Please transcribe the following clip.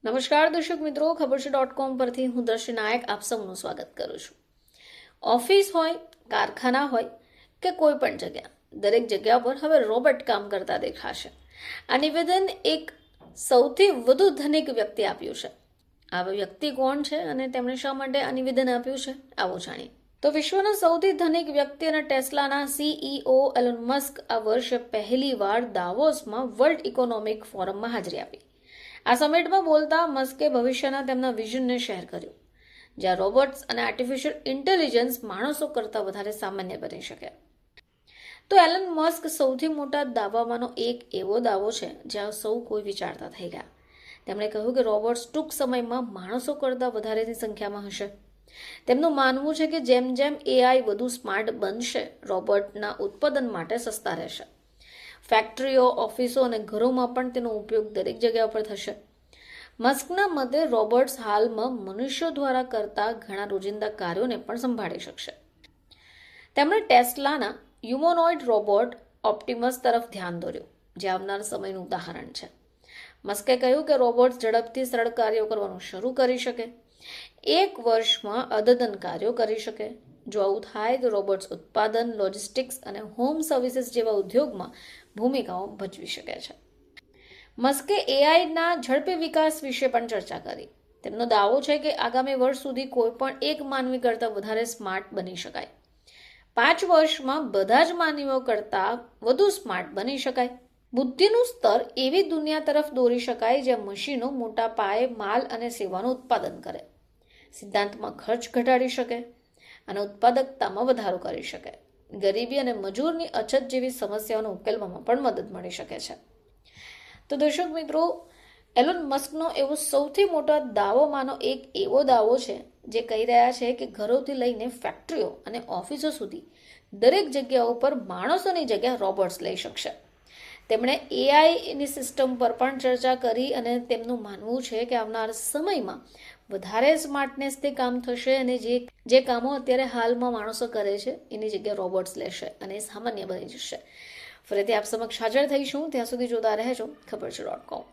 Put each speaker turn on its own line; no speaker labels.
નમસ્કાર દર્શક મિત્રો, ખબર છે .com પરથી હું દર્શી નાયક આપ સૌનું સ્વાગત કરું છું. ઓફિસ હોય, કારખાના હોય કે કોઈ પણ જગ્યા, દરેક જગ્યા પર હવે રોબોટ કામ કરતા દેખાશે. આ નિવેદન એક સૌથી વધુ ધનિક વ્યક્તિ આપ્યું છે. આ વ્યક્તિ કોણ છે અને તેમણે શા માટે આ નિવેદન આપ્યું છે, આવો જાણીએ. તો વિશ્વના સૌથી ધનિક વ્યક્તિ અને ટેસ્લાના CEO એલોન મસ્ક આ વર્ષે પહેલીવાર દાવોસમાં વર્લ્ડ ઇકોનોમિક ફોરમમાં હાજરી આપી. આ સમિટમાં બોલતા મસ્કે ભવિષ્યના તેમના વિઝનને શેર કર્યું, જ્યાં રોબોટ્સ અને આર્ટિફિશિયલ ઇન્ટેલિજન્સ માણસો કરતાં વધારે સામાન્ય બની શકે. તો એલન મસ્ક સૌથી મોટા દાવામાંનો એક એવો દાવો છે જ્યાં સૌ કોઈ વિચારતા થઈ ગયા. તેમણે કહ્યું કે રોબોટ્સ ટૂંક સમયમાં માણસો કરતાં વધારેની સંખ્યામાં હશે. તેમનું માનવું છે કે જેમ જેમ AI વધુ સ્માર્ટ બનશે, રોબોટના ઉત્પાદન માટે સસ્તા રહેશે. ફેક્ટરીઓ, ઓફિસો અને ઘરોમાં પણ તેનો ઉપયોગ દરેક જગ્યા પર થશે. મસ્કના મતે રોબોટ્સ હાલમાં મનુષ્યો દ્વારા કરતા ઘણા રોજિંદા કાર્યોને પણ સંભાળી શકશે. તેમણે ટેસ્લાના હ્યુમનોઇડ રોબોટ ઓપ્ટિમસ તરફ ધ્યાન દોર્યું, જે આવનાર સમયનું ઉદાહરણ છે. મસ્કે કહ્યું કે રોબોટ્સ ઝડપથી સરળ કાર્યો કરવાનું શરૂ કરી શકે, 1 વર્ષમાં અદ્યતન કાર્યો કરી શકે. જો આવું થાય તો રોબોટ્સ ઉત્પાદન, લોજિસ્ટિક્સ અને હોમ સર્વિસીસ જેવા ઉદ્યોગમાં ભૂમિકાઓ ભજવી શકે છે. મસ્કે AIના ઝડપી વિકાસ વિશે પણ ચર્ચા કરી. તેમનો દાવો છે કે આગામી વર્ષ સુધી કોઈ પણ એક માનવી કરતાં વધારે સ્માર્ટ બની શકાય. 5 વર્ષમાં બધા જ માનવીઓ કરતાં વધુ સ્માર્ટ બની શકાય. બુદ્ધિનું સ્તર એવી દુનિયા તરફ દોરી શકાય જ્યાં મશીનો મોટા પાયે માલ અને સેવાનું ઉત્પાદન કરે, સિદ્ધાંતમાં ખર્ચ ઘટાડી શકે અને ઉત્પાદકતામાં વધારો કરી શકે. ગરીબી અને મજૂરની અછત જેવી સમસ્યાઓને ઉકેલવામાં પણ મદદ મળી શકે છે. તો દર્શક મિત્રો, એલોન મસ્કનો એવો સૌથી મોટા દાવોમાંનો એક એવો દાવો છે જે કહી રહ્યા છે કે ઘરોથી લઈને ફેક્ટરીઓ અને ઓફિસો સુધી દરેક જગ્યાઓ પર માણસોની જગ્યા રોબોટ્સ લઈ શકશે. તેમણે AIની સિસ્ટમ પર પણ ચર્ચા કરી અને તેમનું માનવું છે કે આવનાર સમયમાં વધારે સ્માર્ટનેસથી કામ થશે અને જે કામો અત્યારે હાલમાં માણસો કરે છે એની જગ્યાએ રોબોટ્સ લેશે અને સામાન્ય બની જશે. ફરીથી આપ સમક્ષ હાજર થઈશું. ત્યાં સુધી જોતા રહેજો ખબર છે .com.